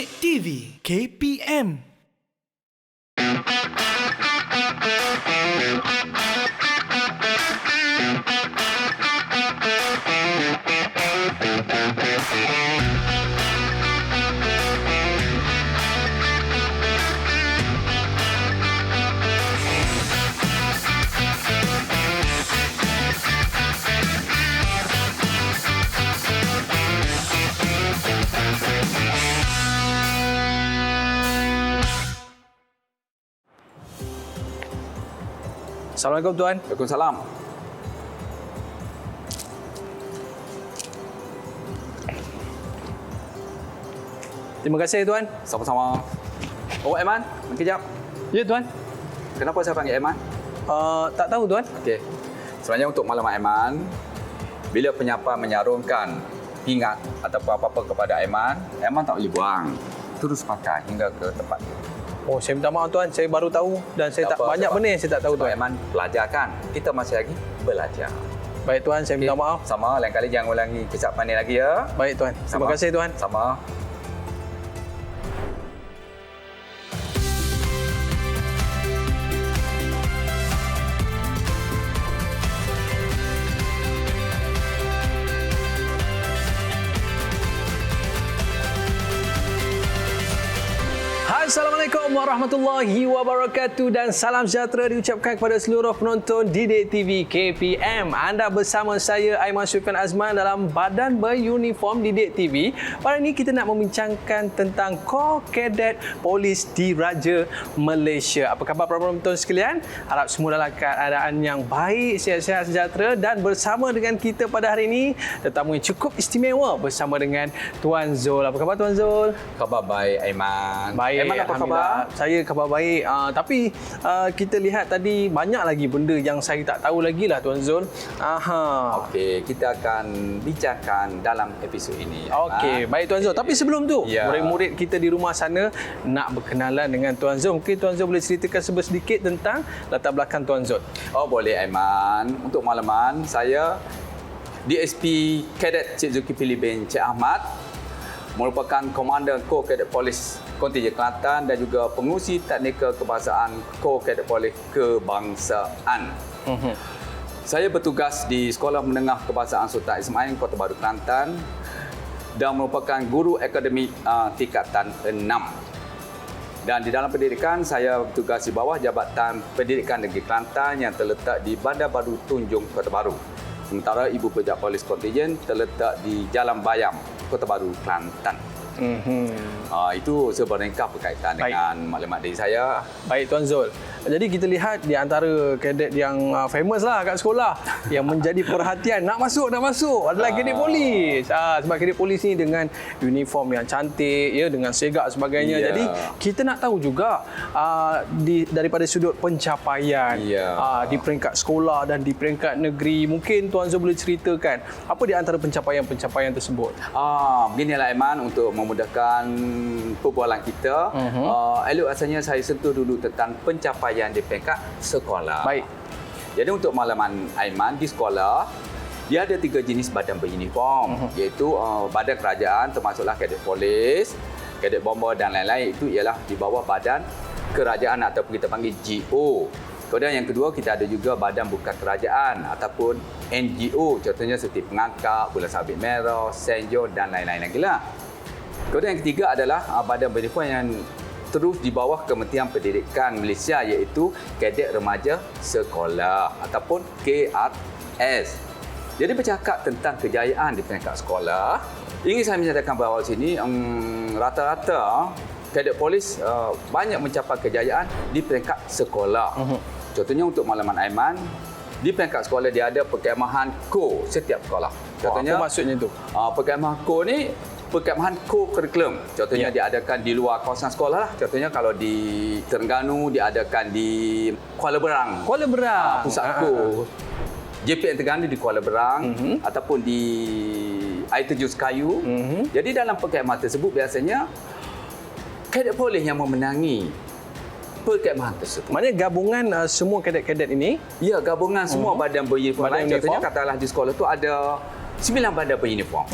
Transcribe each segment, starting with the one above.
Didik TV KPM. Assalamualaikum Tuan. Waalaikumsalam. Terima kasih Tuan. Sama-sama. Oh, Aiman, kejap. Ya Tuan. Kenapa saya panggil Aiman? Tak tahu Tuan. Okey. Sebenarnya untuk maklumat Aiman, bila penyapa menyarungkan pingat ataupun apa-apa kepada Aiman, Aiman tak boleh buang. Terus pakai hingga ke tempat itu. Oh, saya minta maaf Tuan. Saya baru tahu dan saya tak banyak benda yang saya tak tahu Tuan. Tuan. Aiman belajar kan? Kita masih lagi belajar. Baik Tuan, saya minta maaf. Sama, lain kali jangan ulangi kesiapan ni lagi ya. Baik Tuan. Terima kasih Tuan. Sama. Assalamualaikum warahmatullahi wabarakatuh dan salam sejahtera diucapkan kepada seluruh penonton Didik TV KPM. Anda bersama saya Aiman Syufian Azman dalam badan beruniform Didik TV. Pada ini kita nak membincangkan tentang Kor Kadet Polis Diraja Malaysia. Apa khabar para penonton sekalian? Harap semua dalam keadaan yang baik, sihat-sihat sejahtera, dan bersama dengan kita pada hari ini tetamu yang cukup istimewa bersama dengan Tuan Zul. Apa khabar Tuan Zul? Khabar baik Aiman. Baik, Aiman apa khabar? Saya khabar baik. Tapi kita lihat tadi banyak lagi benda yang saya tak tahu lagi lah Tuan Zul. Okey, kita akan bincangkan dalam episod ini. Okey, baik Tuan Zul. Tapi sebelum tu, Ya. murid-murid kita di rumah sana nak berkenalan dengan Tuan Zul. Mungkin Tuan Zul boleh ceritakan sedikit tentang latar belakang Tuan Zul. Oh, boleh Aiman. Untuk makluman, saya DSP Kadet Cik Zulkifli bin Cik Ahmad, merupakan Komandan Kor Kadet Polis Kontijen Kelantan dan juga pengurusi teknikal kebangsaan Kor Kadet Polis Kebangsaan. Saya bertugas di Sekolah Menengah Kebangsaan Sultan Ismail, Kota Baru, Kelantan dan merupakan guru akademik tingkatan 6. Dan di dalam pendidikan, saya bertugas di bawah Jabatan Pendidikan Negeri Kelantan yang terletak di Bandar Baru Tunjung, Kota Baru. Sementara Ibu Pejabat Polis Kontijen terletak di Jalan Bayam, Kota Baru, Kelantan. Itu sebenarnya berkaitan dengan maklumat dari saya. Baik Tuan Zul. Jadi kita lihat di antara kadet yang famous lah kat sekolah yang menjadi perhatian nak masuk adalah kadet polis. Sebab kadet polis ni dengan uniform yang cantik, ya, dengan segak sebagainya. Ya. Jadi kita nak tahu juga daripada sudut pencapaian di peringkat sekolah dan di peringkat negeri. Mungkin Tuan Zul boleh ceritakan apa di antara pencapaian-pencapaian tersebut. Beginilah Aiman, untuk memudahkan perbualan kita. Elok rasanya saya sentuh dulu tentang pencapaian di peringkat sekolah. Baik. Jadi untuk makluman Aiman, di sekolah dia ada 3 jenis badan beruniform, iaitu badan kerajaan termasuklah kadet polis, kadet bomber dan lain-lain. Itu ialah di bawah badan kerajaan ataupun kita panggil GO. Kemudian yang kedua, kita ada juga badan bukan kerajaan ataupun NGO, contohnya seperti pengangkap, bola sabit merah, Senjo dan lain-lain lagi lah. Kemudian yang ketiga adalah badan beruniform yang terus di bawah Kementerian Pendidikan Malaysia, iaitu Kadet Remaja Sekolah ataupun KRS. Jadi bercakap tentang kejayaan di peringkat sekolah, ingin saya menyatakan bahawa sini rata-rata kadet polis banyak mencapai kejayaan di peringkat sekolah. Contohnya untuk makluman Aiman, di peringkat sekolah dia ada perkemahan KO setiap sekolah. Contohnya, apa maksudnya itu? Perkemahan KO ni perkemahan co-curriculum. Contohnya diadakan di luar kawasan sekolah lah. Contohnya kalau di Terengganu diadakan di Kuala Berang. Pusat co. JPN Terengganu di Kuala Berang ataupun di Air Terjun Sekayu. Jadi dalam perkemahan tersebut biasanya kadet polis yang memenangi perkemahan tersebut. Maknanya gabungan semua kadet-kadet ini? Ya, gabungan semua badan beruniform lain. Contohnya katalah di sekolah tu ada 9 badan beruniform.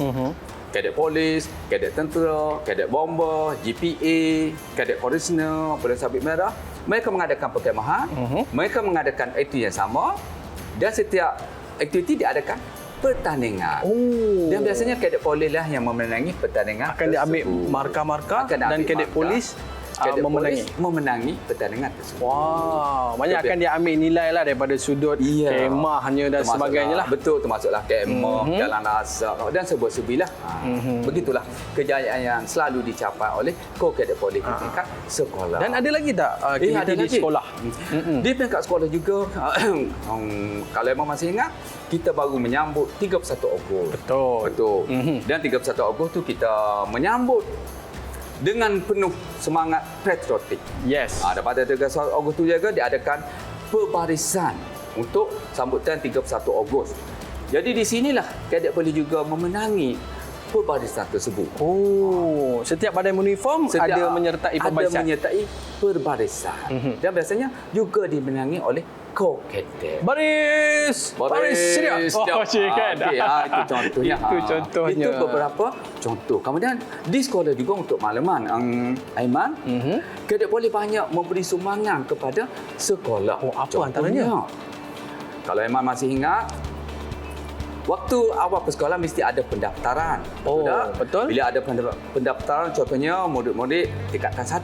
kadet polis, kadet tentera, kadet bomber, GPA, kadet korisner, polis sabit merah. Mereka mengadakan perkemahan, mereka mengadakan aktiviti yang sama dan setiap aktiviti diadakan pertandingan. Dan biasanya kadet polis lah yang memenangi pertandingan Akan diambil markah-markah dan kadet polis memenangi pertandingan tersebut. Wah, banyak akan dia ambil nilai lah daripada sudut kemahnya dan sebagainya lah. Betul, termasuklah kemah, jalan rasa dan sebuah-sebilah. Begitulah kejayaan yang selalu dicapai oleh kadet polis di tingkat sekolah. Dan ada lagi tak aktiviti di sekolah? Di peringkat sekolah juga, kalau memang masih ingat, kita baru menyambut 31 Ogos. Betul. Dan 31 Ogos tu kita menyambut dengan penuh semangat patriotik. Yes. Dan pada 31 Ogos tu juga diadakan perbarisan untuk sambutan 31 Ogos. Jadi di sinilah kadet polis juga memenangi perbarisan tersebut. Setiap badan uniform ada menyertai perbarisan. Ada menyertai perbarisan. Dan biasanya juga dimenangi oleh kadet. Baris sedia. Kan. Itu contohnya. Itu beberapa contoh. Kemudian di sekolah juga untuk makluman, Aiman, kadet polis banyak memberi sumbangan kepada sekolah. Apa antaranya? Kalau Aiman masih ingat, waktu awal bersekolah mesti ada pendaftaran. Betul. Bila ada pendaftaran, contohnya murid-murid tingkatan 1,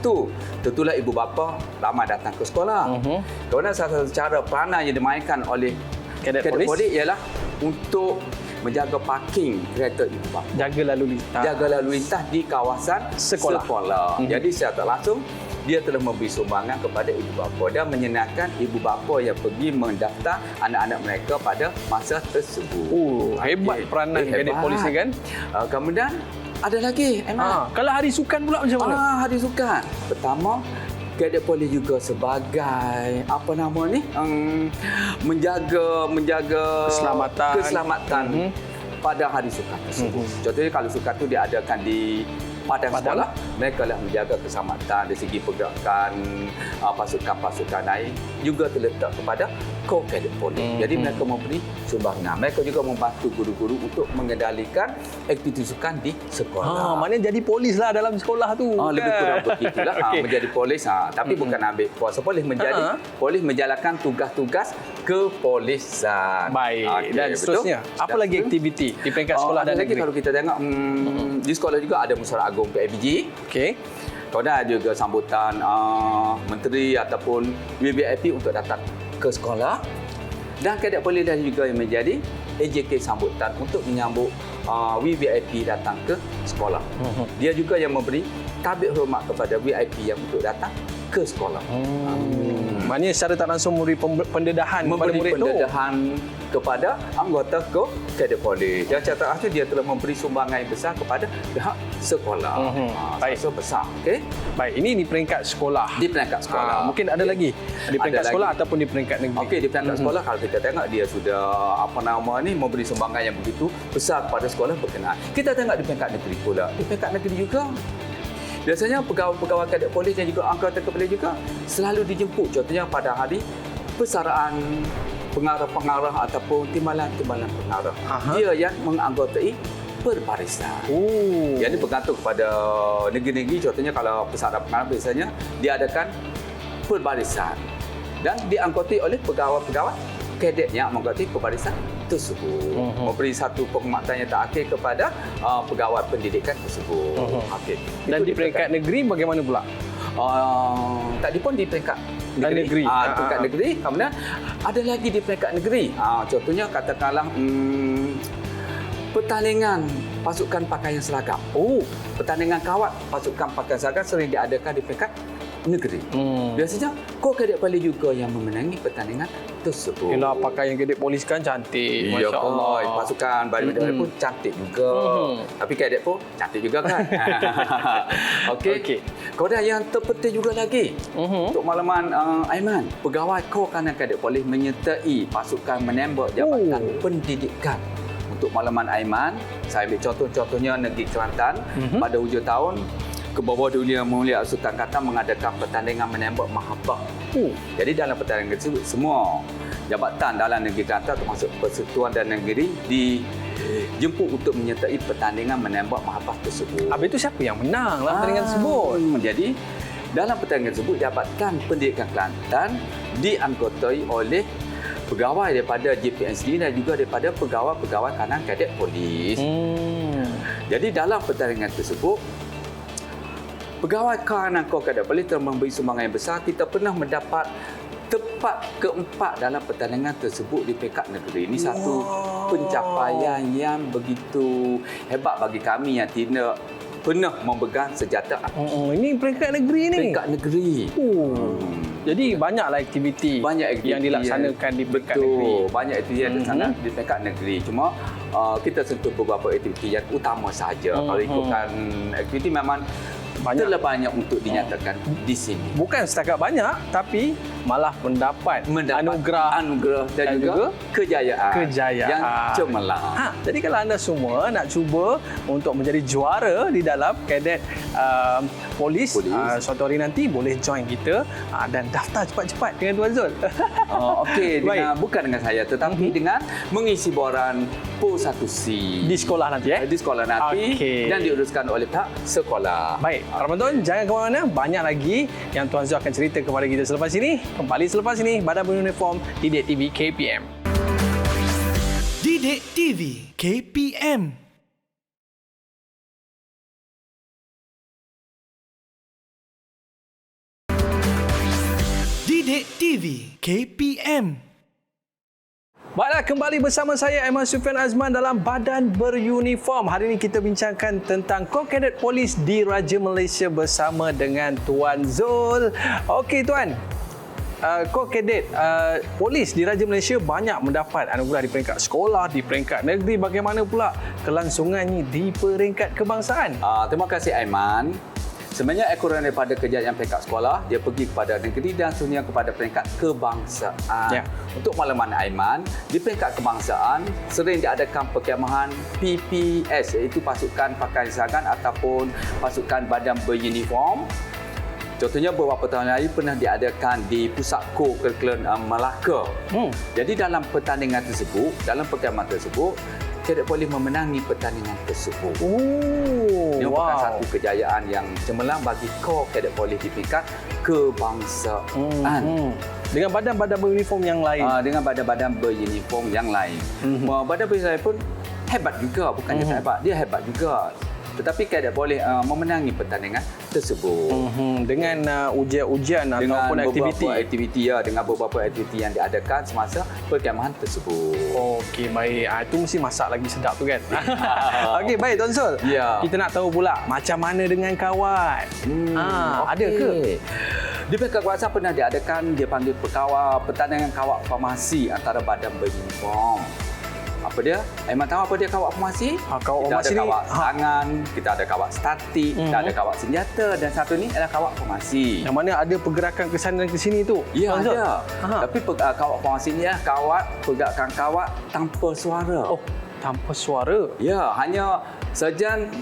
tentulah ibu bapa ramai datang ke sekolah. Kerana salah satu cara peranan yang dimainkan oleh kadet polis ialah untuk menjaga parking kereta ibu bapa. Jaga lalu lintas di kawasan sekolah. Jadi secara tak langsung dia telah memberi sumbangan kepada ibu bapa dan menyenangkan ibu bapa yang pergi mendaftar anak-anak mereka pada masa tersebut. Hebat peranan kadet polis ni kan. Kemudian ada lagi, kalau hari sukan pula macam mana? Hari sukan. Pertama, kadet polis juga sebagai menjaga keselamatan pada hari sukan tersebut. Contohnya kalau sukan itu diadakan di padang sekolah, mereka lah menjaga keselamatan dari segi pergerakan pasukan-pasukan lain juga terletak kepada kadet polis. Jadi mereka memberi sumbangan. Mereka juga membantu guru-guru untuk mengendalikan aktiviti sukan di sekolah. Maknanya jadi polis lah dalam sekolah tu. Lebih kurang begitulah. Menjadi polis. Tapi bukan ambil kuasa polis, menjadi polis menjalankan tugas-tugas kepolisan. Baik. Dan seterusnya, apa lagi aktiviti di peringkat sekolah dan lagi kalau kita tengok di sekolah juga ada musyawarah agung PABG. Kemudian ada juga sambutan menteri ataupun VVIP untuk datang ke sekolah. Dan kadet polis dan juga yang menjadi AJK sambutan untuk menyambut VVIP datang ke sekolah. Dia juga yang memberi tabik hormat kepada VIP yang untuk datang ke sekolah. Maknanya secara tak langsung memberi pendedahan kepada anggota kadet polis. Dan catatan itu dia telah memberi sumbangan yang besar kepada pihak sekolah. Baik. Besar. Baik, ini di peringkat sekolah. Di peringkat sekolah. Mungkin ada lagi di peringkat sekolah ataupun di peringkat negeri. Di peringkat sekolah kalau kita tengok dia sudah memberi sumbangan yang begitu besar kepada sekolah berkenaan. Kita tengok di peringkat negeri pula. Di peringkat negeri juga biasanya pegawai-pegawai kadet polis dan juga anggota polis juga selalu dijemput. Contohnya pada hari persaraan pengarah-pengarah ataupun timbalan-timbalan pengarah. Dia yang menganggotai perbarisan. Jadi bergantung kepada negeri-negeri. Contohnya kalau persaraan pengarah biasanya diadakan perbarisan dan dianggotai oleh pegawai-pegawai kadet yang menganggotai perbarisan tersebut. Memberi satu penghormatan yang terakhir kepada pegawai pendidikan tersebut. Dan di peringkat negeri bagaimana pula? Tadi pun di peringkat negeri. Peringkat negeri. Kemudian ada lagi di peringkat negeri. Contohnya katakanlah pertandingan pasukan pakaian seragam. Pertandingan kawat pasukan pakaian seragam sering diadakan di peringkat negeri. Biasanya kadet polis juga yang memenangi pertandingan tersebut. Kena pakaian kadet polis kan cantik. Masya Allah. Pasukan badan pun cantik juga. Tapi kadet pun cantik juga kan. Okey. Kemudian yang terpenting juga lagi untuk makluman Aiman, pegawai kanan kadet polis menyertai pasukan menembak jabatan pendidikan. Untuk makluman Aiman, saya ambil contohnya negeri Kelantan pada hujung tahun Kebawah Dunia Mulia Sultan Kelantan mengadakan pertandingan menembak mahabbah. Jadi dalam pertandingan tersebut semua jabatan dalam negeri Kelantan termasuk Persekutuan dan Negeri dijemput untuk menyertai pertandingan menembak mahafaz tersebut. Habis itu siapa yang menang dalam pertandingan tersebut? Jadi dalam pertandingan tersebut dapatkan Pendidikan Kelantan dianggotai oleh pegawai daripada JPSD dan juga daripada pegawai-pegawai kanan kadet polis. Jadi dalam pertandingan tersebut, pegawai kanan kadet polis telah memberi sumbangan yang besar. Kita pernah mendapat tempat keempat dalam pertandingan tersebut di peringkat negeri. Ini satu pencapaian yang begitu hebat bagi kami yang tidak pernah memegang senjata api. Ini peringkat negeri ni. Peringkat negeri. Jadi banyaklah aktiviti, yang dilaksanakan di peringkat negeri. Banyak aktiviti yang dilaksanakan di peringkat negeri. Cuma kita sentuh beberapa aktiviti yang utama saja. Kalau ikutkan aktiviti memang banyak untuk dinyatakan di sini. Bukan setakat banyak, tapi malah mendapat anugerah dan juga kejayaan yang cemerlang. Jadi kalau anda semua nak cuba untuk menjadi juara di dalam kadet polis. Suatu hari nanti boleh join kita dan daftar cepat-cepat dengan Tuan Zul. Okey, bukan dengan saya tetapi dengan mengisi borang PO1C di sekolah nanti di sekolah nanti dan diuruskan oleh pihak sekolah. Baik, para penonton jangan ke mana-mana, banyak lagi yang Tuan Zul akan cerita kepada kita selepas ini. Kembali selepas ini, Badan Beruniform Didik TV KPM. Didik TV KPM. Didik TV KPM. Baiklah, kembali bersama saya Aiman Sufian Azman dalam Badan Beruniform. Hari ini kita bincangkan tentang Kadet Polis di Raja Malaysia bersama dengan Tuan Zul. Okey Tuan, Kadet Polis di Raja Malaysia banyak mendapat anugerah di peringkat sekolah, di peringkat negeri. Bagaimana pula kelangsungannya di peringkat kebangsaan? Terima kasih Aiman. Sebenarnya ekoran daripada kejayaan peringkat sekolah, dia pergi kepada negeri dan seterusnya kepada peringkat kebangsaan. Untuk makluman Aiman, di peringkat kebangsaan sering diadakan perkemahan PPS, iaitu pasukan pakaian seragam ataupun pasukan badan beruniform. Contohnya beberapa tahun lalu pernah diadakan di Pusat Kor Kerkelan Melaka. Jadi dalam pertandingan tersebut, dalam perkemahan tersebut, Kadet Polis memenangi pertandingan tersebut. Ini merupakan satu kejayaan yang cemerlang bagi Kor Kadet Polis di peringkat kebangsaan. Dengan badan-badan beruniform yang lain. Dengan badan-badan beruniform yang lain. Badan beruniform pun hebat juga, bukannya hebat, dia hebat juga. Tetapi Kadet Polis memenangi pertandingan tersebut. Dengan ujian-ujian ataupun aktiviti. Dengan beberapa aktiviti yang diadakan semasa perkemahan tersebut. Okey, baik. Itu mesti masak lagi sedap tu kan? Okey, baik Tuan Zul. Kita nak tahu pula macam mana dengan kawat. Ada ke? Di peringkat kawasan pernah diadakan, dia panggil pertandingan kawat formasi antara badan beruniform. Apa dia? Aiman tahu apa dia kawat formasi? Kawat formasi kita ada kawat tangan, kita ada kawat statik, kita ada kawat senjata dan satu ni adalah kawat formasi. Yang mana ada pergerakan ke sana dan ke sini tu? Ya, ada. Tapi kawat formasi ni adalah kawat, pergerakan kawat tanpa suara. Tanpa suara? Ya, hanya sarjan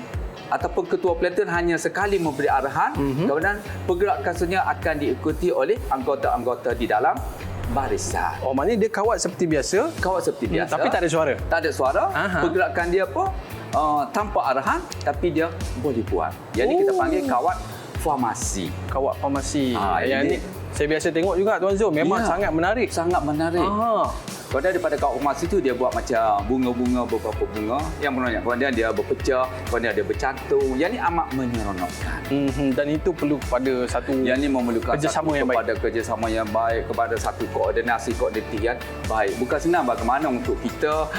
ataupun ketua platoon hanya sekali memberi arahan, kemudian pergerakan seterusnya akan diikuti oleh anggota-anggota di dalam barisan. Maknanya dia kawat seperti biasa. Kawat seperti biasa. Tapi tak ada suara. Tak ada suara. Pergerakan dia pun tanpa arahan, tapi dia boleh buat. Jadi kita panggil kawat formasi. Kawat formasi. Yang ini saya biasa tengok juga Tuan Zul. Memang sangat menarik. Sangat menarik. Kemudian daripada kawat formasi itu dia buat macam bunga-bunga, beberapa bunga yang menonjol. Kemudian dia berpecah, kemudian dia bercantum. Yang ini amat menyeronokkan. Dan itu perlu kepada satu yang ini memerlukan kerjasama yang baik. Kerjasama yang baik, kepada satu koordinasi yang baik. Bukan senang bagaimana untuk kita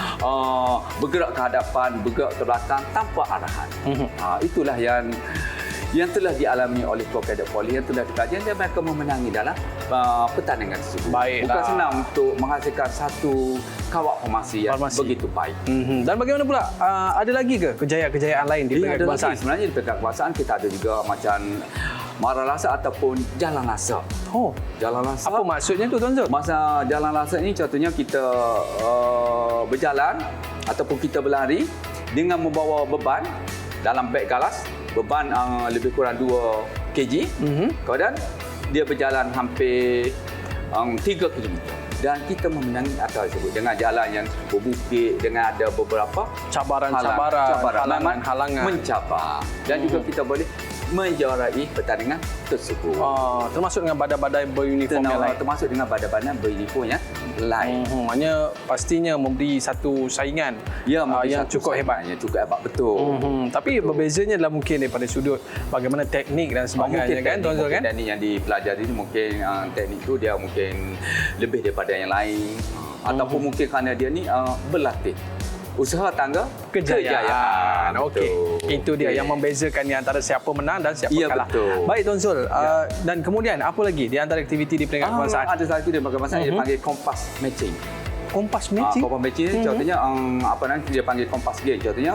bergerak ke hadapan, bergerak ke belakang tanpa arahan. Itulah yang telah dialami oleh Kadet Polis, yang telah dikaji dan mereka memenangi dalam pertandingan tersebut. Bukan senang untuk menghasilkan satu kawat formasi yang begitu baik. Dan bagaimana pula? Ada lagi ke kejayaan-kejayaan lain di peringkat kebangsaan? Sebenarnya di peringkat kebangsaan kita ada juga macam Mara Lasa ataupun Jalan Lasa. Jalan Lasa. Apa maksudnya tu Tuan Zul? Masa Jalan Lasa ini contohnya kita berjalan ataupun kita berlari dengan membawa beban dalam beg galas. Beban lebih kurang 2 kg. Kemudian dia berjalan hampir 3 km. dan kita memenangi acara tersebut dengan jalan yang berbukit, dengan ada beberapa Cabaran-cabaran, halangan-halangan. mencabar. Dan juga kita boleh menjuarai pertandingan tersebut. Termasuk dengan badai-badai beruniform yang lain. Termasuk dengan badan-badan beruniform yang lain. Maknanya pastinya memberi satu saingan yang cukup hebat. Yang cukup hebat, betul. Tapi berbezanya adalah mungkin daripada sudut bagaimana teknik dan sebagainya kan, Tuan Zul kan? Teknik yang dipelajari ni mungkin teknik tu dia mungkin lebih daripada yang lain. Ataupun mungkin kerana dia ni berlatih. Usaha tangga kejayaan. Okey. Itu dia yang membezakan di antara siapa menang dan siapa kalah. Betul. Baik Tuan Zul. Dan kemudian apa lagi di antara aktiviti di peringkat kebangsaan? Ada satu dia kebangsaan dia panggil kompas matching. Kompas matching? Kompas matching ni contohnya dia panggil kompas game. Contohnya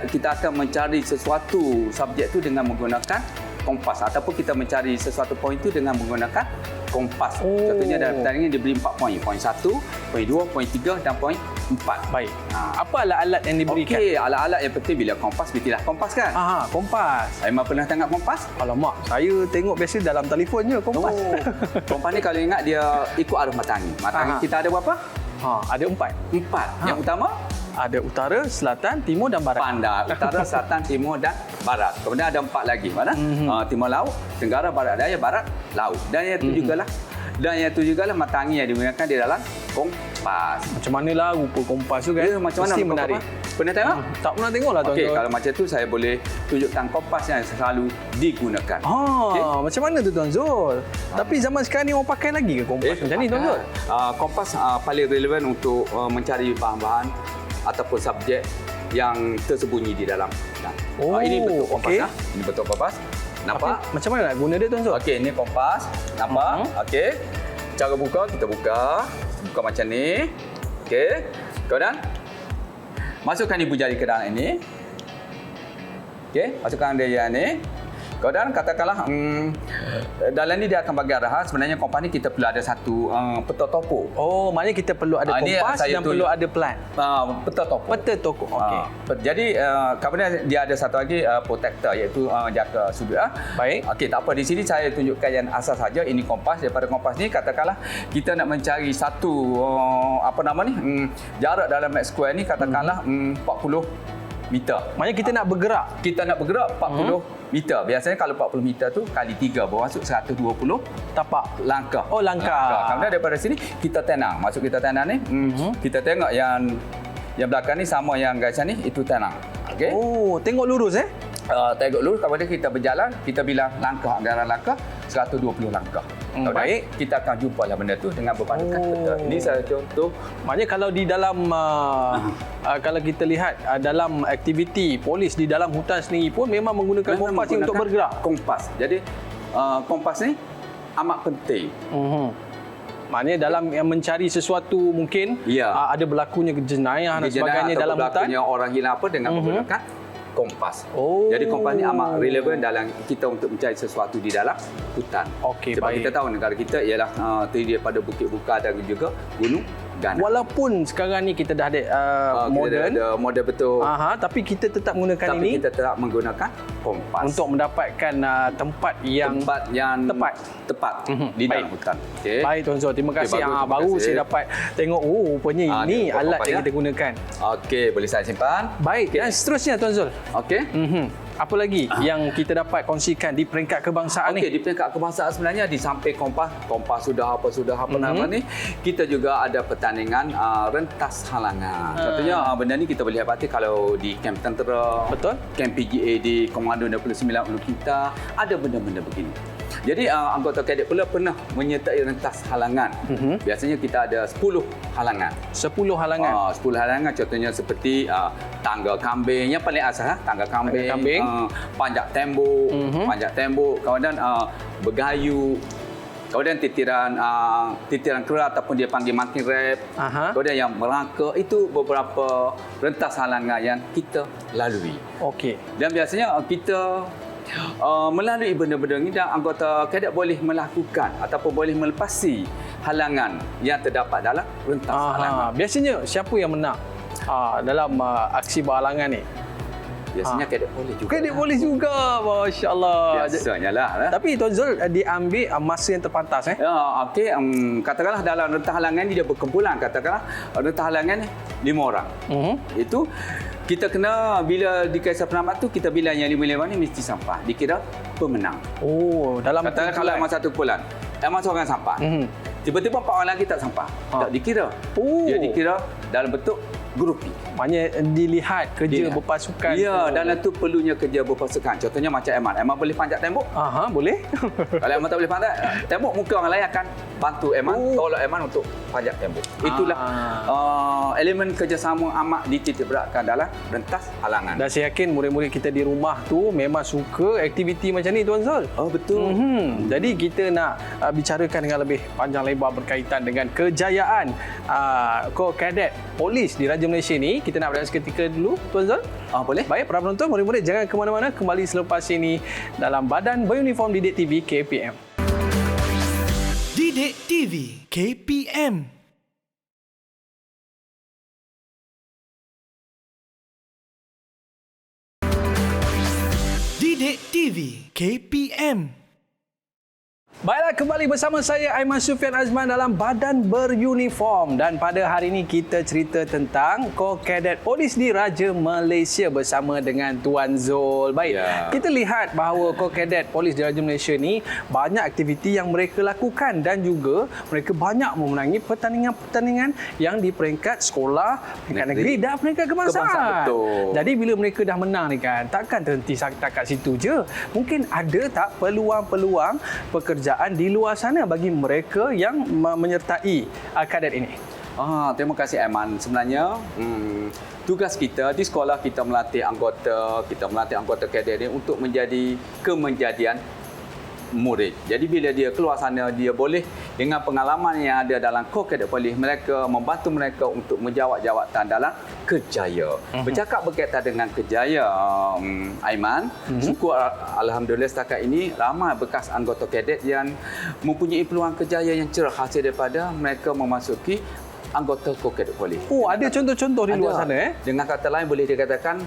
kita akan mencari sesuatu subjek tu dengan menggunakan kompas ataupun kita mencari sesuatu poin tu dengan menggunakan kompas. Contohnya dalam pertandingan dia beri 4 poin. Poin 1, poin 2, poin 3 dan poin 4. Baik. Apa alat-alat yang diberikan? Okey, alat-alat yang penting bila kompas, bikilah kompas kan? Kompas. Aiman pernah tengok kompas? Alamak, saya tengok biasa dalam telefon je kompas. Kompas ni kalau ingat dia ikut arah matahari. Matahari kita ada berapa? Ada 4. 4. Yang utama? Ada utara, selatan, timur dan barat. Pandai. Utara, selatan, timur dan barat. Kemudian ada 4 lagi. Mana? Timur laut, tenggara, barat daya, barat laut. Dan yang itu jugalah matahari yang digunakan di dalam kompas. Macam manalah rupa kompas tu kan? Macam mana? Mesti menarik. Pernah tengok? Tak pernah tengok lah Tuan Zul. Kalau macam tu saya boleh tunjukkan kompas yang selalu digunakan. Macam mana tu Tuan Zul? Tapi zaman sekarang ni orang pakai lagi ke kompas macam ni Tuan Zul? Kompas paling relevan untuk mencari bahan-bahan ataupun subjek yang tersembunyi di dalam. Ini bentuk kompas. Ini bentuk kompas. Nampak? Macam mana nak guna dia Tuan Zul? Okey, ini kompas. Nampak? Okey. Cara buka, kita buka. Buka macam ni. Okey. Kemudian masukkan ibu jari ke dalam ini. Okey, masukkan dia ni. Kemudian katakanlah dalam ni dia akan bagi arahan. Sebenarnya kompas ni kita perlu ada satu peta topo. Maknanya kita perlu ada kompas dan perlu ada plan. Peta topo. Peta topo. Okey. Jadi kemudian dia ada satu lagi protector iaitu jaka sudut. Baik. Okey, tak apa, di sini saya tunjukkan yang asas saja. Ini kompas. Daripada kompas ni katakanlah kita nak mencari satu jarak dalam mat square ni katakanlah 40 meter. Maknanya kita nak bergerak. Kita nak bergerak 40 meter. Biasanya kalau 40 meter tu kali 3 bermaksud 120 tapak langkah. Langkah. Kemudian daripada sini kita tenang. Maksud kita tenang ni kita tengok yang belakang ni sama yang garisan ni itu tenang. Okey. Tengok lurus Tengok lurus, kemudian kita berjalan, kita bilang langkah, anggaran langkah 120 langkah. Baik, kita akan jumpa lah benda tu dengan berpandukan peta. Ini saya contoh. Maknanya kalau di dalam kalau kita lihat dalam aktiviti polis di dalam hutan sendiri pun memang menggunakan kompas untuk bergerak. Kompas. Jadi kompas ni amat penting. Maknanya dalam yang mencari sesuatu mungkin ada berlakunya jenayah dan sebagainya dalam hutan. Orang hilang apa dengan menggunakan kompas. Jadi kompas ni amat relevan dalam kita untuk mencari sesuatu di dalam hutan. Okey, sebab baik. kita tahu negara kita ialah terdiri daripada bukit-bukit dan juga gunung ganas. Walaupun sekarang ni kita dah ada moden, moden betul. Tapi kita tetap menggunakan ini. Kita tetap menggunakan kompas untuk mendapatkan tempat yang tepat di dalam hutan. Okay. Baik Tuan Zul, terima kasih. Baru saya dapat tengok rupanya ini alat yang kita gunakan. Okey, boleh saya simpan. Baik, dan seterusnya Tuan Zul. Okey. Apa lagi yang kita dapat kongsikan di peringkat kebangsaan ni? Okey, di peringkat kebangsaan sebenarnya di samping kompas sudah apa nama ni, kita juga ada pertandingan rentas halangan. Contohnya benda ni kita boleh dapati kalau di kamp tentera, betul, kamp PGA di Komando 29 Ulu kita ada benda-benda begini. Jadi anggota kadet pula pernah menyertai rentas halangan. Biasanya kita ada 10 halangan. 10 halangan. 10 halangan contohnya seperti tangga kambing, yang paling asas tangga kambing, panjat tembok, kemudian bergayu, kemudian titiran kera ataupun dia panggil monkey rap, kemudian yang merangka, itu beberapa rentas halangan yang kita lalui. Okey. Dan biasanya kita melalui benda-benda ini dan anggota kadet boleh melakukan ataupun boleh melepasi halangan yang terdapat dalam rentas halangan. Biasanya siapa yang menang dalam aksi berhalangan ni? Biasanya kadet polis juga. Kadet polis juga. Masya-Allah. Biasanya lah. Tapi Tuan Zul diambil masa yang terpantas Ya, okey. Katakanlah dalam rentang halangan ni dia berkumpulan. Katakanlah rentang halangan ni 5 orang. Itu kita kena bila di kisah penamat tu kita bilang yang 5 ni mesti sampai. Dikira pemenang. Oh, dalam Katakanlah kalau masa satu kumpulan, seorang sampai. Tiba-tiba 4 orang lagi tak sampai. Tak dikira. Dia dikira dalam bentuk grupi. Maknanya dilihat kerja berpasukan. Ya, dalam tu perlunya kerja berpasukan. Contohnya macam Eman. Eman boleh panjat tembok. Aha, boleh. Kalau Eman tak boleh panjat tembok, mungkin orang lain akan bantu Eman, tolong Eman untuk panjat tembok. Itulah elemen kerjasama amat dititik beratkan dalam rentas halangan. Dan saya yakin murid-murid kita di rumah tu memang suka aktiviti macam ni Tuan Zul. Oh, betul. Jadi kita nak bicarakan dengan lebih panjang lebar berkaitan dengan kejayaan Korps Kadet Polis di Raja Malaysia ni. Kita nak berehat seketika dulu Tuan Zul. Boleh. Baik, para penonton, murid-murid jangan ke mana-mana, kembali selepas ini dalam Badan Beruniform Didik TV KPM. Didik TV KPM. Didik TV KPM. Baiklah, kembali bersama saya Aiman Sufian Azman dalam Badan Beruniform, dan pada hari ini kita cerita tentang Korps Kadet Polis di Raja Malaysia bersama dengan Tuan Zul. Baik, kita lihat bahawa Korps Kadet Polis di Raja Malaysia ni banyak aktiviti yang mereka lakukan dan juga mereka banyak memenangi pertandingan-pertandingan yang di peringkat sekolah, peringkat negeri dan peringkat kebangsaan. Betul. Jadi bila mereka dah menang ni kan, takkan terhenti setakat situ je. Mungkin ada tak peluang-peluang pekerjaan di luar sana bagi mereka yang menyertai kadet ini? Terima kasih Aiman. Sebenarnya tugas kita di sekolah kita melatih anggota kadet ini untuk menjadi kemejadian murid. Jadi bila dia keluar sana, dia boleh dengan pengalaman yang ada dalam Korps Kadet Polis, mereka membantu mereka untuk menjawat jawatan dalam kerjaya. Bercakap berkaitan dengan kerjaya, Aiman, syukur alhamdulillah setakat ini ramai bekas anggota kadet yang mempunyai peluang kerjaya yang cerah hasil daripada mereka memasuki anggota Korps Kadet Polis. Ada contoh-contoh di luar sana. Dengan kata lain boleh dikatakan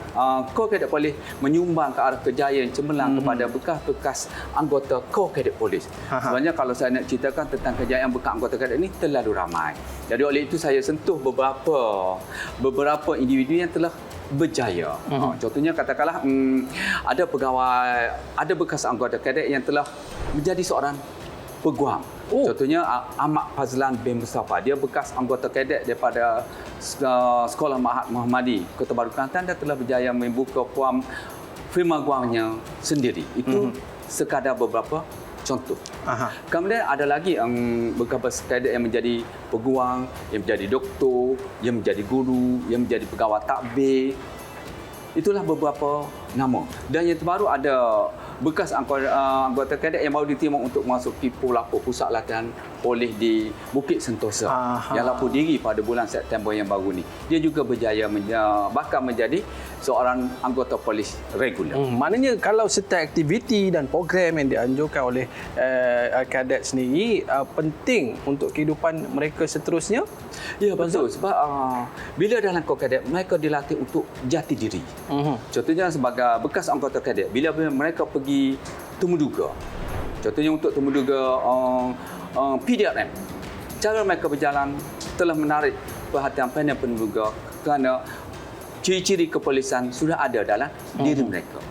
Korps Kadet Polis menyumbang ke arah kejayaan cemerlang kepada bekas-bekas anggota Korps Kadet Polis. Sebenarnya kalau saya nak ceritakan tentang kejayaan bekas anggota kadet ini terlalu ramai. Jadi oleh itu saya sentuh beberapa individu yang telah berjaya. Contohnya katakanlah ada bekas anggota kadet yang telah menjadi seorang peguam. Contohnya Ahmad Fazlan bin Mustafa. Dia bekas anggota kadet daripada Sekolah Mahat Muhammadi Kota Baru Kelantan dan telah berjaya membuka firma guamnya sendiri. Itu sekadar beberapa contoh. Kemudian ada lagi bekas kadet yang menjadi peguam, yang menjadi doktor, yang menjadi guru, yang menjadi pegawai takbir. Itulah beberapa nama. Dan yang terbaru ada bekas anggota kadet yang baru diterima untuk memasuki Pulapur, Pusat Latihan Polis di Bukit Sentosa yang lapor diri pada bulan September yang baru ni. Dia juga berjaya bakal menjadi seorang anggota polis regular. Maknanya kalau setiap aktiviti dan program yang dianjurkan oleh kadet sendiri penting untuk kehidupan mereka seterusnya. Ya, betul. Sebab bila dalam Korps Kadet mereka dilatih untuk jati diri. Contohnya sebagai bekas anggota kadet, bila mereka pergi temuduga, contohnya untuk temuduga PDRM, cara mereka berjalan telah menarik perhatian panel penemuduga kerana ciri-ciri kepolisan sudah ada dalam diri mereka.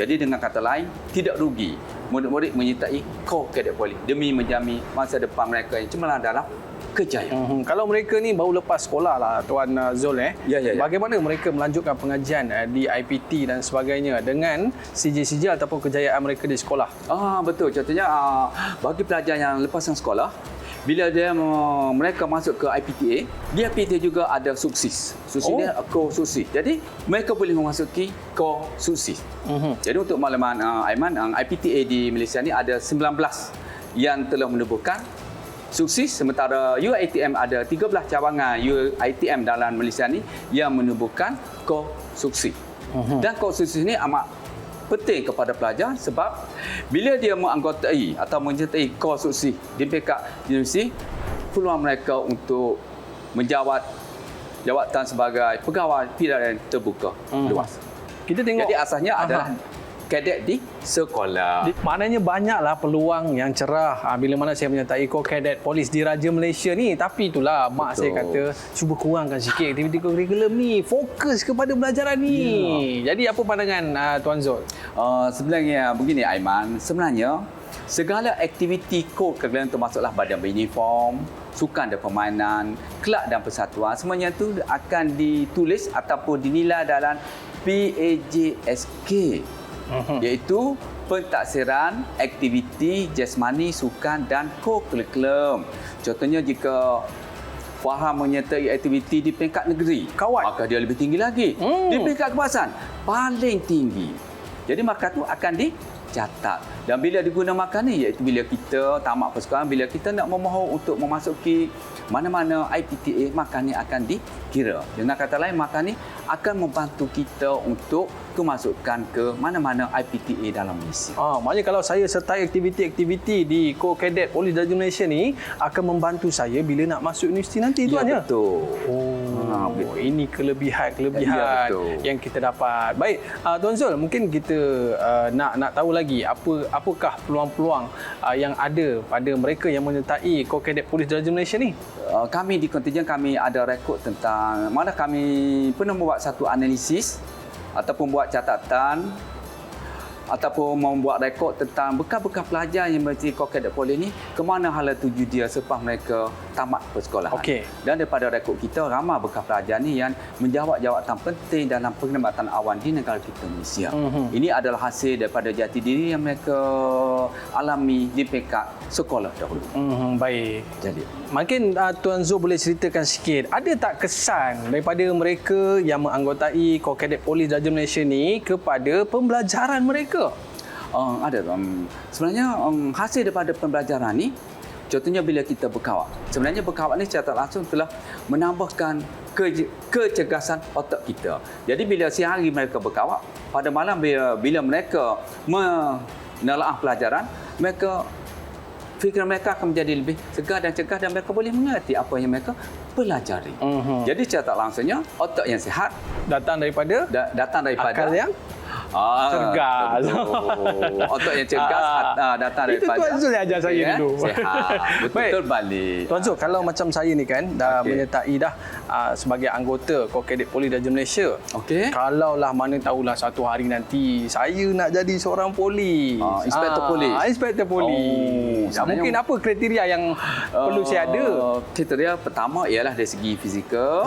Jadi dengan kata lain, tidak rugi murid-murid menyertai Korps Kadet Polis demi menjamin masa depan mereka yang cemerlang dalam kejayaan. Kalau mereka ni baru lepas sekolah lah Tuan Zul, bagaimana mereka melanjutkan pengajian di IPT dan sebagainya dengan sijil-sijil ataupun kejayaan mereka di sekolah? Betul. Contohnya bagi pelajar yang lepasan sekolah, bila mereka masuk ke IPTA, di IPTA juga ada suksis. Suksis dia ko-suksis. Jadi mereka boleh memasuki ko-suksis. Jadi untuk makluman Aiman, IPTA di Malaysia ni ada 19 yang telah menubuhkan sukses, sementara UiTM ada 13 cawangan UiTM dalam Malaysia ni yang menubuhkan ko-sukses. Dan ko-sukses ni amat penting kepada pelajar sebab bila dia menganggotai atau menyertai ko-sukses di peringkat universiti, peluang mereka untuk menjawat jawatan sebagai pegawai tidak terbuka luas. Kita tengok. Jadi asasnya adalah kadet di sekolah. Maknanya banyaklah peluang yang cerah bila mana saya menyertai co-cadet polis di Raja Malaysia ni. Tapi itulah mak saya kata cuba kurangkan sikit aktiviti kurikulum ni, fokus kepada pelajaran ni. Jadi apa pandangan Tuan Zul? Sebenarnya begini Aiman, sebenarnya segala aktiviti kurikulum termasuklah badan beruniform, sukan dan permainan, kelab dan persatuan, semuanya tu akan ditulis ataupun dinilai dalam PAJSK. Iaitu pentaksiran aktiviti jasmani, sukan dan co-curriculum. Contohnya jika faham menyertai aktiviti di peringkat negeri, maka dia lebih tinggi lagi. Di peringkat kawasan, paling tinggi. Jadi markah tu akan dicatat. Dan bila diguna markah ni, iaitu bila kita tamat persekolahan, bila kita nak memohon untuk memasuki mana-mana IPTA, markah ni akan dikira. Dengan kata lain, markah ni akan membantu kita untuk kemasukan ke mana-mana IPTA dalam Malaysia. Maknanya kalau saya sertai aktiviti-aktiviti di co-cadet Polis Raja Malaysia ni akan membantu saya bila nak masuk universiti nanti, Tuan ya? Betul. Betul. Ini kelebihan-kelebihan yang kita dapat. Baik, Tuan Zul, mungkin kita nak tahu lagi apakah peluang-peluang yang ada pada mereka yang menyertai co-cadet Polis Raja Malaysia ni? Kami di kontingen kami ada rekod tentang mana kami pernah membuat satu analisis ataupun buat catatan ataupun membuat rekod tentang bekas-bekas pelajar yang menjadi co-cadet polis ni ke mana hala tuju dia selepas mereka tamat persekolahan. Dan daripada rekod kita, ramai bekas pelajar ni yang menjawat jawatan penting dalam penglibatan awam di negara kita Malaysia. Ini adalah hasil daripada jati diri yang mereka alami di peringkat sekolah dahulu. Baik. Jadi mungkin Tuan Zul boleh ceritakan sikit, ada tak kesan daripada mereka yang menganggotai co-cadet Polis Raja Malaysia ni kepada pembelajaran mereka? Ada. Sebenarnya hasil daripada pembelajaran ni, contohnya bila kita berkawak. Sebenarnya berkawak ni secara langsung telah menambahkan kecergasan otak kita. Jadi bila siang hari mereka berkawak, pada malam bila mereka menelaah pelajaran, fikiran mereka akan menjadi lebih segar dan cergas dan mereka boleh mengerti apa yang mereka pelajari. Jadi secara langsungnya otak yang sihat datang daripada akal yang cergas. Otak yang cergas datang daripada. Itu Tuan Zul yang ajar saya dulu. Sihat. Betul balik. Tuan Zul, kalau macam saya ni kan dah menyertai dah sebagai anggota co-cadet Polis Raja Malaysia. Kalaulah mana tahulah satu hari nanti saya nak jadi seorang polis. Inspektor polis. Inspektor polis. Mungkin apa kriteria yang perlu saya ada? Kriteria pertama ialah dari segi fizikal.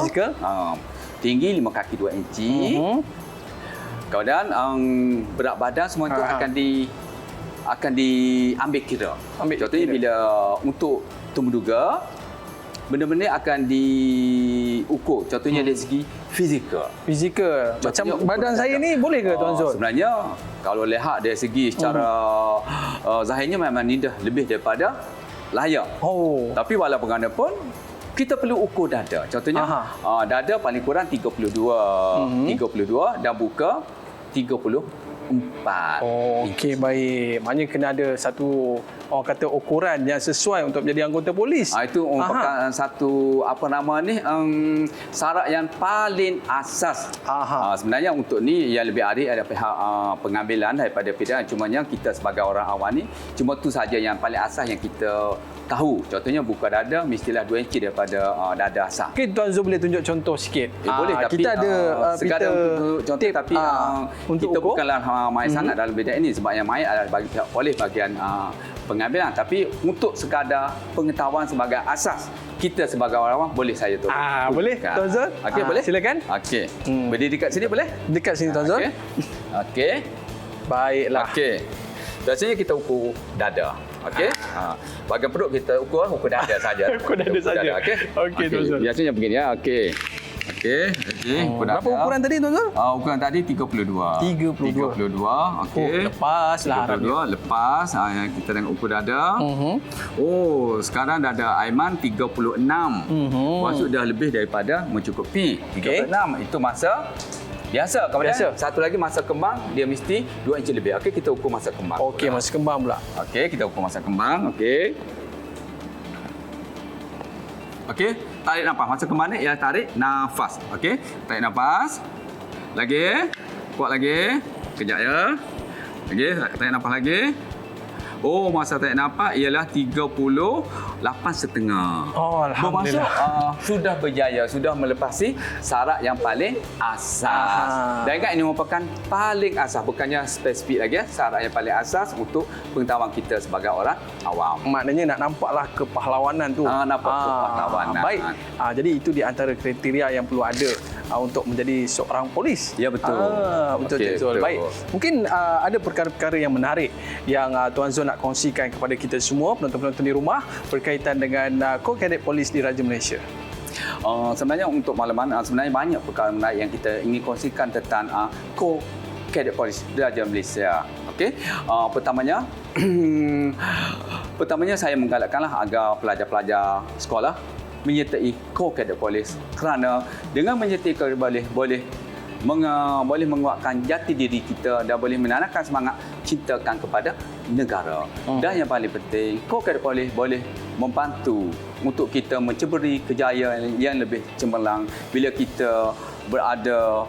Tinggi 5 kaki 2 inci. Kemudian berat badan semua itu akan diambil kira. Contohnya bila untuk temuduga, benda-benda akan diukur. Contohnya dari segi fizikal. Macam badan saya ni boleh ke Tuan Zul? Sebenarnya kalau lihat dari segi secara zahirnya memang ni dah lebih daripada layak. Tapi walaupun bagaimanapun kita perlu ukur dada. Contohnya dada paling kurang 32 dan buka 34. Okey, baik. Maknanya kena ada satu orang kata ukuran yang sesuai untuk menjadi anggota polis. Itu merupakan satu syarat yang paling asas. Sebenarnya untuk ni yang lebih arif ada pihak pengambilan daripada pidana. Cumanya kita sebagai orang awam ni cuma tu saja yang paling asas yang kita tahu. Contohnya buka dada mestilah 2 inci daripada dada asal. Mungkin Tuan Zul boleh tunjuk contoh sikit. Boleh, tapi kita ada sekadar untuk contoh, tapi untuk kita bukanlah main sangat dalam bidang ini sebab yang main adalah bagi pihak polis bahagian pengambilan. Tapi untuk sekadar pengetahuan sebagai asas, kita sebagai orang awam boleh saya tu. Boleh Tuan Zul? Boleh. Silakan. Berdiri dekat sini boleh? Dekat sini Tuan Zul. Baiklah. Biasanya kita ukur dada. Bahagian perut kita ukur dada saja. Ukur dada saja. Okey, Tuan Zul. Biasanya begini ya. Berapa ukuran tadi Tuan Zul? Ukuran tadi 32. Lepaslah harapnya. Lepas. Kita tengok ukur dada. Sekarang dada Aiman 36. Maksud dah lebih daripada mencukupi. 36 itu masa biasa. Kemudian satu lagi masa kembang dia mesti 2 inci lebih. Kita ukur masa kembang. Masa kembang pula. Kita ukur masa kembang. Tarik nafas. Masa kembang ni ialah tarik nafas. Tarik nafas. Lagi. Kuat lagi. Kejap ya. Okey, tarik nafas lagi. Oh, masa tarik nafas ialah 38.5. Oh, Bermaksud alhamdulillah. sudah berjaya, sudah melepasi syarat yang paling asas. Dan ingat ini merupakan paling asas, bukannya spesifik lagi. Syarat yang paling asas untuk pengetahuan kita sebagai orang awam. Maknanya nak nampaklah kepahlawanan tu. Nampak kepahlawanan. Baik. Jadi itu di antara kriteria yang perlu ada untuk menjadi seorang polis. Ya, betul. Betul, Okey, betul. betul. Baik. Mungkin ada perkara-perkara yang menarik yang Tuan Zul nak kongsikan kepada kita semua, penonton-penonton di rumah, berkaitan dengan Ko-Kadet Polis di Raja Malaysia. Sebenarnya untuk makluman, sebenarnya banyak perkara menarik yang kita ingin kongsikan tentang Ko-Kadet Polis di Raja Malaysia. Okey. Pertamanya saya menggalakkanlah agar pelajar-pelajar sekolah menyertai Ko-Kadet Polis kerana dengan menyertai boleh menguatkan jati diri kita dan boleh menanamkan semangat cintakan kepada negara. Dan yang paling penting, Ko-Kadet Polis boleh membantu untuk kita menceburi kejayaan yang lebih cemerlang bila kita berada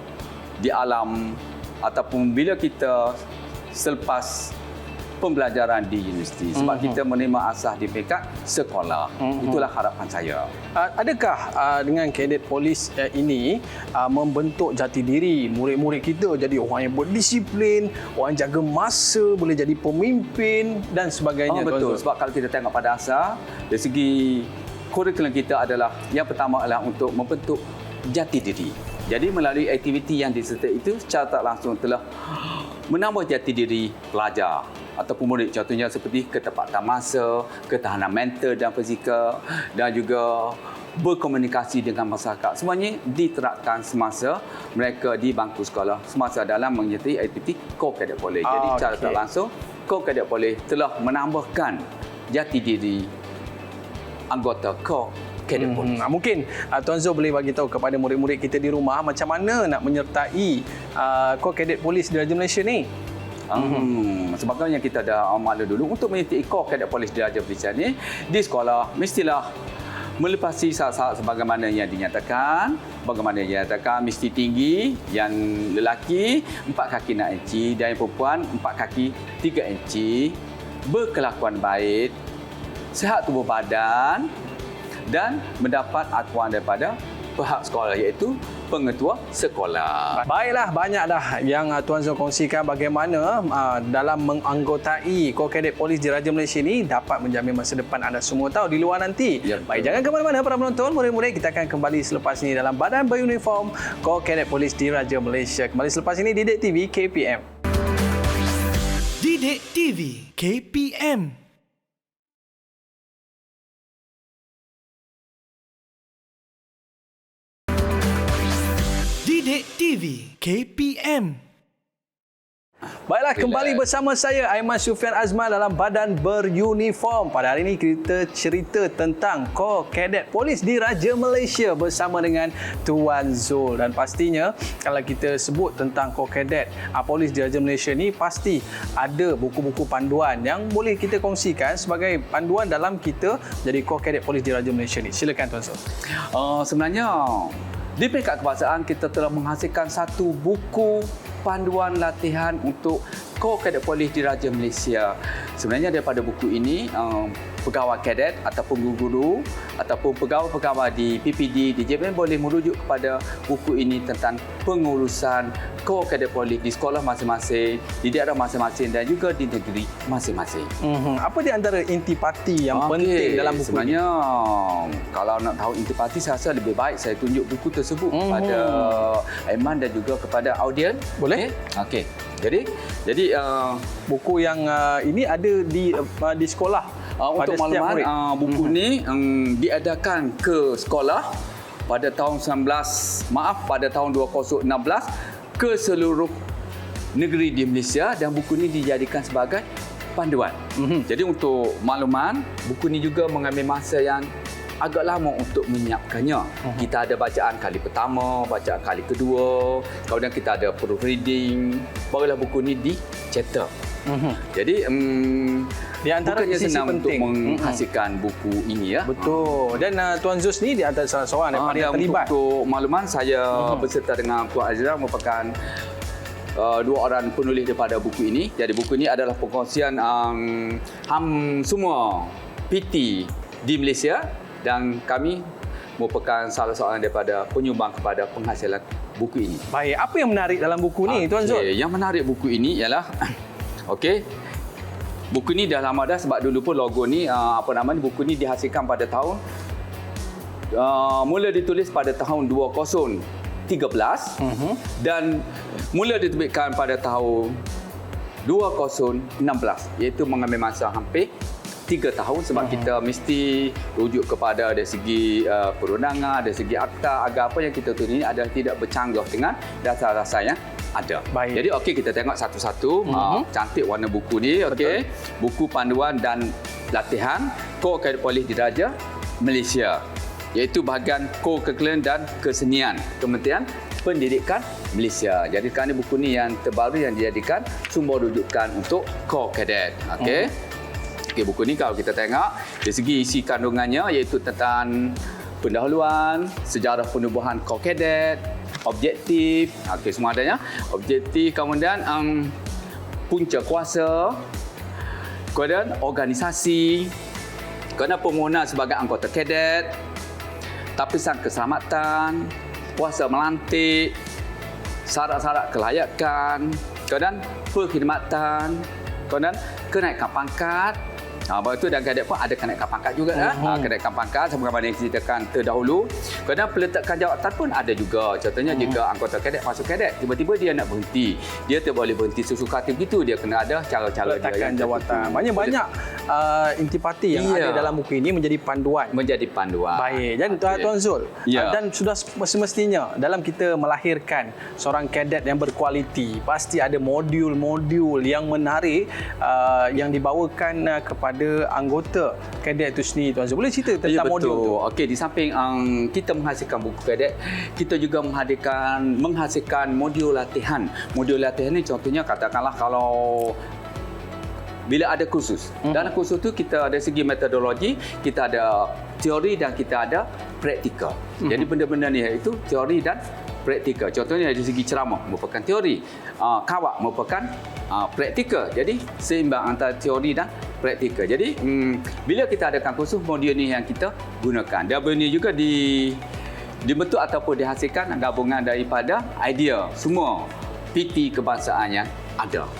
di alam ataupun bila kita selepas pembelajaran di universiti, sebab kita menerima asas di peringkat sekolah. Itulah harapan saya. Adakah dengan kadet polis ini membentuk jati diri murid-murid kita jadi orang yang berdisiplin, orang jaga masa, boleh jadi pemimpin dan sebagainya? Betul. Sebab kalau kita tengok pada asas, dari segi kurikulum kita adalah yang pertama adalah untuk membentuk jati diri. Jadi melalui aktiviti yang disertai itu secara tak langsung telah menambah jati diri pelajar ataupun murid, contohnya seperti ketepatan masa, ketahanan mental dan fizikal, dan juga berkomunikasi dengan masyarakat. Semuanya diterapkan semasa mereka di bangku sekolah, semasa dalam menyertai aktiviti Ko-Kadet Polis. Jadi secara tak langsung, Ko-Kadet Polis telah menambahkan jati diri anggota Ko-Kadet Polis. Mungkin Tuan Zul boleh bagi tahu kepada murid-murid kita di rumah macam mana nak menyertai Ko-Kadet Polis di Raja Malaysia ni? Sebabnya kita dah maklum dulu, untuk menyertai Ko-Kadet Polis di Raja Malaysia ni di sekolah mestilah melepasi syarat-syarat sebagaimana yang dinyatakan. Bagaimana yang dinyatakan, mesti tinggi, yang lelaki 4 kaki 6 inci dan yang perempuan 4 kaki 3 inci, berkelakuan baik, sihat tubuh badan dan mendapat akuan daripada pihak sekolah, iaitu pengetua sekolah. Baiklah, banyak dah yang Tuan Zul kongsikan bagaimana dalam menganggotai Ko-Kadet Polis di Raja Malaysia ini dapat menjamin masa depan anda semua tahu di luar nanti. Ya, baik, jangan ke mana-mana para penonton, murid-murid, kita akan kembali selepas ini dalam badan beruniform Ko-Kadet Polis di Raja Malaysia. Kembali selepas ini di Didik TV KPM. Didik TV KPM. Didik TV KPM. Baiklah, kembali bersama saya Aiman Sufian Azman dalam badan beruniform. Pada hari ini kita cerita tentang Ko-Kadet Polis di Raja Malaysia bersama dengan Tuan Zul. Dan pastinya kalau kita sebut tentang Ko-Kadet Polis di Raja Malaysia ni, pasti ada buku-buku panduan yang boleh kita kongsikan sebagai panduan dalam kita jadi Ko-Kadet Polis di Raja Malaysia ni. Silakan Tuan Zul. Sebenarnya di peringkat kebangsaan kita telah menghasilkan satu buku panduan latihan untuk Ko-Kadet Polis di Raja Malaysia. Sebenarnya daripada buku ini, pegawai kadet ataupun guru ataupun pegawai-pegawai di PPD, di JBM boleh merujuk kepada buku ini tentang pengurusan Ko-Kadet Polis di sekolah masing-masing, di daerah masing-masing dan juga di negeri masing-masing. Apa di antara intipati yang penting dalam buku sebenarnya ini? Kalau nak tahu intipati, saya rasa lebih baik saya tunjuk buku tersebut kepada Aiman dan juga kepada audien. Boleh? Okey. Jadi buku yang ini ada di sekolah. Untuk makluman, buku ni diadakan ke sekolah pada tahun pada tahun 2016 ke seluruh negeri di Malaysia, dan buku ni dijadikan sebagai panduan. Jadi untuk makluman, buku ni juga mengambil masa yang agak lama untuk menyiapkannya. Kita ada bacaan kali pertama, bacaan kali kedua, kemudian kita ada proofreading, barulah buku ni dicetak. Jadi di antara bukannya sisi senang penting untuk menghasilkan buku ini ya. Betul. Dan Tuan Zul ni di antara salah seorang daripada yang terlibat. Untuk makluman, saya berserta dengan Puan Azira merupakan dua orang penulis daripada buku ini. Jadi buku ini adalah perkongsian semua PT di Malaysia dan kami merupakan salah seorang daripada penyumbang kepada penghasilan buku ini. Baik, apa yang menarik dalam buku ni Tuan Zul? Yang menarik buku ini ialah buku ni dah lama dah, sebab dulu pun logo ni buku ni dihasilkan pada tahun mula ditulis pada tahun 2013 dan mula diterbitkan pada tahun 2016, iaitu mengambil masa hampir 3 tahun sebab kita mesti rujuk kepada dari segi perundangan, dari segi akta, agar apa yang kita tulis ini adalah tidak bercanggah dengan dasar-dasar yang ada. Baik. Jadi kita tengok satu-satu. Cantik warna buku ni. Buku panduan dan latihan Kor Kadet Polis Diraja Malaysia, iaitu bahagian Ko-Curriculum dan Kesenian Kementerian Pendidikan Malaysia. Jadi kerana buku ni yang terbaru yang dijadikan sumber rujukan untuk Kor Kadet. Buku ni kalau kita tengok dari segi isi kandungannya, iaitu tentang pendahuluan, sejarah penubuhan Kor Kadet, objektif, semua adanya. Objektif, kemudian punca kuasa, kemudian organisasi, kemudian permohonan sebagai anggota kadet, tapisan keselamatan, puasa melantik, syarat-syarat kelayakan, kemudian perkhidmatan, kemudian kenaikan pangkat. Bahawa itu dan kadet pun ada kenaikan pangkat juga. Kenaikan pangkat sebagaimana yang diceritakan terdahulu. Kemudian peletakan jawatan pun ada juga. Contohnya jika anggota kadet masuk kadet, tiba-tiba dia nak berhenti. Dia tak boleh berhenti sesuka hati begitu. Dia kena ada cara-cara peletakan jawatan. Banyak intipati yang ada dalam buku ini menjadi panduan. Baik. Dan Tuan Zul, dan sudah semestinya dalam kita melahirkan seorang kadet yang berkualiti, pasti ada modul-modul yang menarik yang dibawakan kepada anggota kadet itu sendiri. Tuan Zul, boleh cerita tentang modul tu? Okey, di samping kita menghasilkan buku kadet, kita juga menghasilkan modul latihan. Modul latihan ni contohnya katakanlah kalau bila ada kursus. Dalam kursus tu kita ada segi metodologi, kita ada teori dan kita ada praktikal. Jadi benda-benda ni iaitu teori dan praktikal. Contohnya dari segi ceramah merupakan teori, kawak merupakan praktikal. Jadi seimbang antara teori dan praktikal. Jadi bila kita adakan kursus, modul ni yang kita gunakan. Dan benda ni juga dibentuk ataupun dihasilkan gabungan daripada idea semua PT kebangsaan yang ada.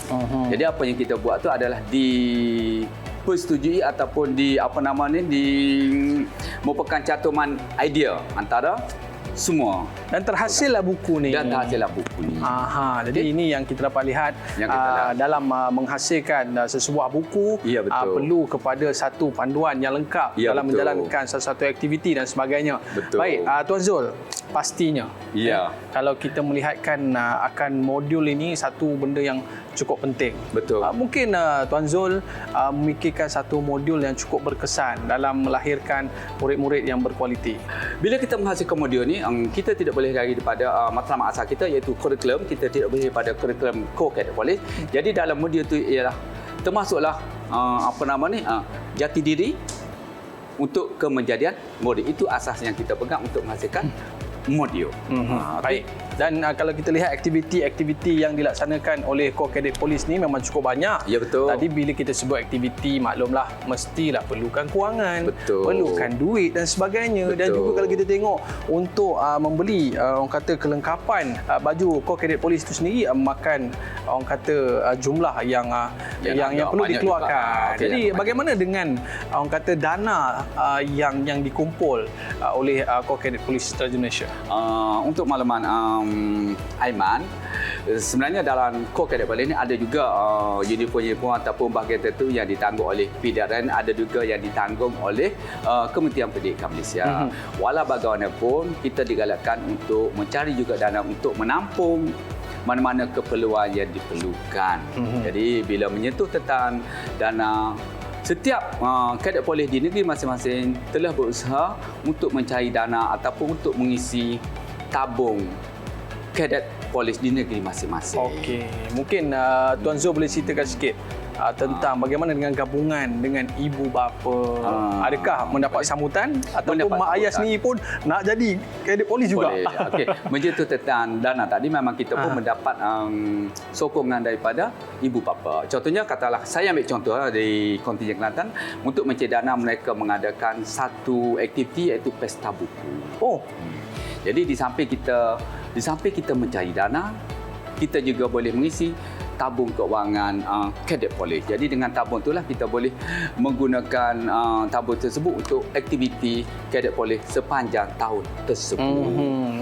Jadi apa yang kita buat tu adalah dipersetujui ataupun merupakan cantuman idea antara semua. Dan terhasillah buku ni. Jadi ini yang kita dapat lihat dalam menghasilkan sesebuah buku, perlu kepada satu panduan yang lengkap dalam menjalankan sesuatu aktiviti dan sebagainya. Baik, Tuan Zul, pastinya kalau kita melihatkan akan modul ini, satu benda yang cukup penting. Mungkin Tuan Zul memikirkan satu modul yang cukup berkesan dalam melahirkan murid-murid yang berkualiti. Bila kita menghasilkan modul ni, kita tidak boleh lari daripada matlamat asal kita, iaitu kurikulum. Kita tidak boleh daripada kurikulum Kor Kadet Polis. Jadi dalam modul itu ialah termasuklah jati diri untuk kemenjadian murid. Itu asas yang kita pegang untuk menghasilkan modul. Baik. Dan kalau kita lihat aktiviti-aktiviti yang dilaksanakan oleh Kor Kadet Polis ni memang cukup banyak. Ya, betul. Tadi bila kita sebut aktiviti, maklumlah mestilah perlukan kewangan, perlukan duit dan sebagainya. Dan juga kalau kita tengok untuk membeli kelengkapan baju Kor Kadet Polis itu sendiri makan jumlah yang perlu dikeluarkan. Jadi bagaimana dengan dana yang dikumpul oleh Kor Kadet Polis Diraja Malaysia? Untuk makluman Aiman, sebenarnya dalam Kor Kadet Polis ini ada juga uniform ataupun bahagian tertentu yang ditanggung oleh PDRN, ada juga yang ditanggung oleh Kementerian Pendidikan Malaysia. Walau bagaimanapun, kita digalakkan untuk mencari juga dana untuk menampung mana-mana keperluan yang diperlukan. Jadi bila menyentuh tentang dana, setiap kadet polis di negeri masing-masing telah berusaha untuk mencari dana ataupun untuk mengisi tabung kadet polis di negeri masing-masing. Okey, mungkin Tuan Zul boleh ceritakan sikit tentang bagaimana dengan gabungan dengan ibu bapa. Adakah mendapat sambutan ataupun Mendapat mak ayah sambutan. sendiri pun nak jadi kadet polis juga? Boleh. Okey, menyentuh tentang dana tadi memang kita pun mendapat sokongan daripada ibu bapa. Contohnya katalah saya ambil contoh di kontingen Kelantan untuk mencari dana mereka mengadakan satu aktiviti iaitu pesta buku. Oh, Jadi di samping kita mencari dana, kita juga boleh mengisi tabung keuangan kadet polis. Jadi dengan tabung itulah kita boleh menggunakan tabung tersebut untuk aktiviti kadet polis sepanjang tahun tersebut.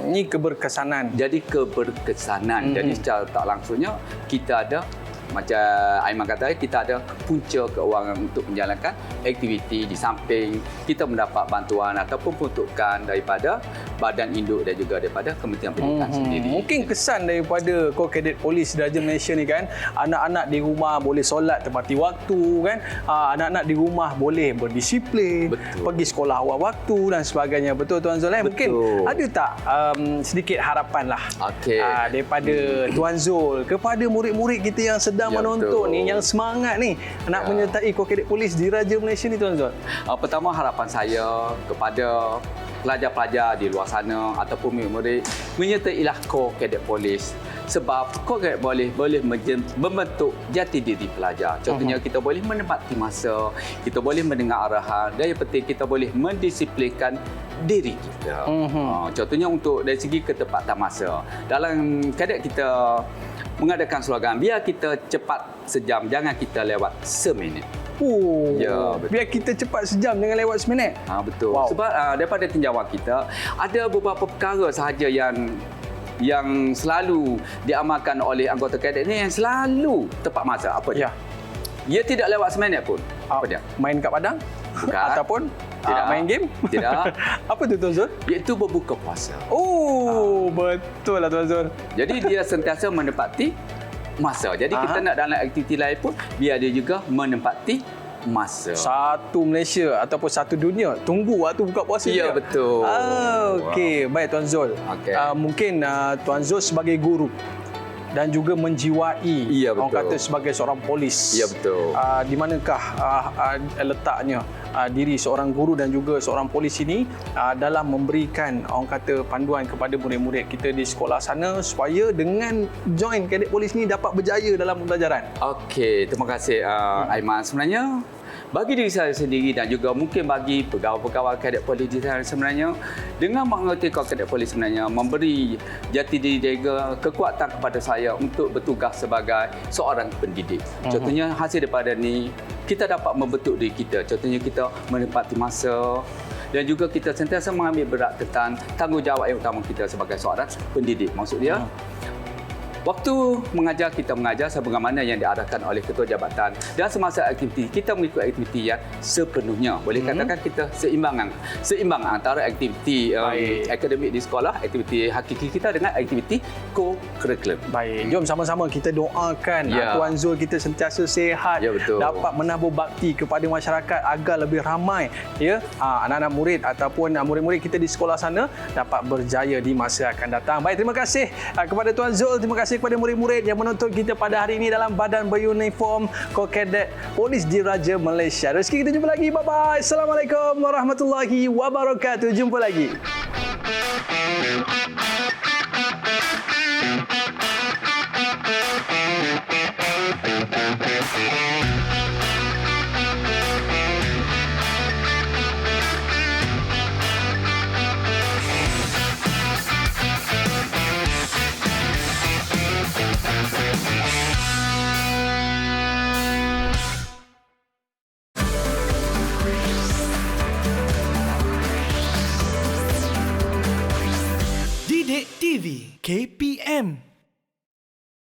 ini keberkesanan. Jadi keberkesanan. Jadi secara tak langsungnya kita ada, macam Aiman kata, kita ada punca keuangan untuk menjalankan aktiviti di samping kita mendapat bantuan ataupun peruntukan daripada badan induk dan juga daripada Kementerian Pendidikan sendiri. Mungkin kesan daripada Kadet Polis Diraja Malaysia ni kan, anak-anak di rumah boleh solat tepati waktu kan, anak-anak di rumah boleh berdisiplin, Betul. pergi sekolah awal waktu dan sebagainya. Betul Tuan Zul? Mungkin ada tak sedikit harapan lah Okey. daripada Tuan Zul kepada murid-murid kita yang sedang Ya, menonton betul. ni, yang semangat ni nak Ya. menyertai Kadet Polis Diraja Malaysia ni Tuan Zul? Pertama, harapan saya kepada pelajar-pelajar di luar sana ataupun murid-murid menyertailah kadet polis, sebab kadet polis boleh membentuk jati diri pelajar. Contohnya kita boleh menempati masa, kita boleh mendengar arahan, dan yang penting kita boleh mendisiplinkan diri kita. Contohnya untuk dari segi ketepatan masa. Dalam kadet kita mengadakan slogan, biar kita cepat sejam, jangan kita lewat seminit. Ya, betul. Biar kita cepat sejam dengan lewat seminit. Betul. Wow. Sebab daripada tinjauan kita, ada beberapa perkara sahaja yang selalu diamalkan oleh anggota kadet ni yang selalu tepat masa. Apa dia? Ya. Dia tidak lewat seminit pun. Apa dia? Main kat padang? Bukan. Ataupun Tidak. main game? Tidak. Apa tu Tuan Zul? Iaitu berbuka puasa. Oh, betul lah Tuan Zul. Jadi dia sentiasa menepati masa. Jadi kita nak dalam aktiviti lain pun, biar dia juga menempati masa. Satu Malaysia ataupun satu dunia tunggu waktu buka puasa. Ya, je. betul. Okey, baik Tuan Zul. Okey. Mungkin Tuan Zul sebagai guru dan juga menjiwai, Ya, orang betul. kata sebagai seorang polis. Ya, betul. Di manakah letaknya diri seorang guru dan juga seorang polis ini dalam memberikan, orang kata, panduan kepada murid-murid kita di sekolah sana supaya dengan join kadet polis ni dapat berjaya dalam pembelajaran? Okey, terima kasih Aiman. Sebenarnya bagi diri saya sendiri dan juga mungkin bagi pegawai-pegawai kadet polis di sana, sebenarnya dengan mengerti kadet polis sebenarnya memberi jati diri dan juga kekuatan kepada saya untuk bertugas sebagai seorang pendidik. Contohnya hasil daripada ni kita dapat membentuk diri kita. Contohnya kita menepati masa dan juga kita sentiasa mengambil berat tentang tanggungjawab yang utama kita sebagai seorang pendidik. Maksud dia, waktu mengajar, kita mengajar sebagaimana yang diarahkan oleh ketua jabatan, dan semasa aktiviti kita mengikut aktiviti yang sepenuhnya. Boleh katakan kita seimbang antara aktiviti akademik di sekolah, aktiviti hakiki kita dengan aktiviti co-curriculum. Baik, jom sama-sama kita doakan Tuan Zul kita sentiasa sihat, Ya, betul. dapat menabur bakti kepada masyarakat agar lebih ramai anak-anak murid ataupun murid-murid kita di sekolah sana dapat berjaya di masa akan datang. Baik, terima kasih kepada Tuan Zul, terima kasih kepada murid-murid yang menonton kita pada hari ini dalam badan beruniform Kadet Polis Diraja Malaysia. Rezeki kita jumpa lagi. Bye-bye. Assalamualaikum warahmatullahi wabarakatuh. Jumpa lagi. Didik TV KPM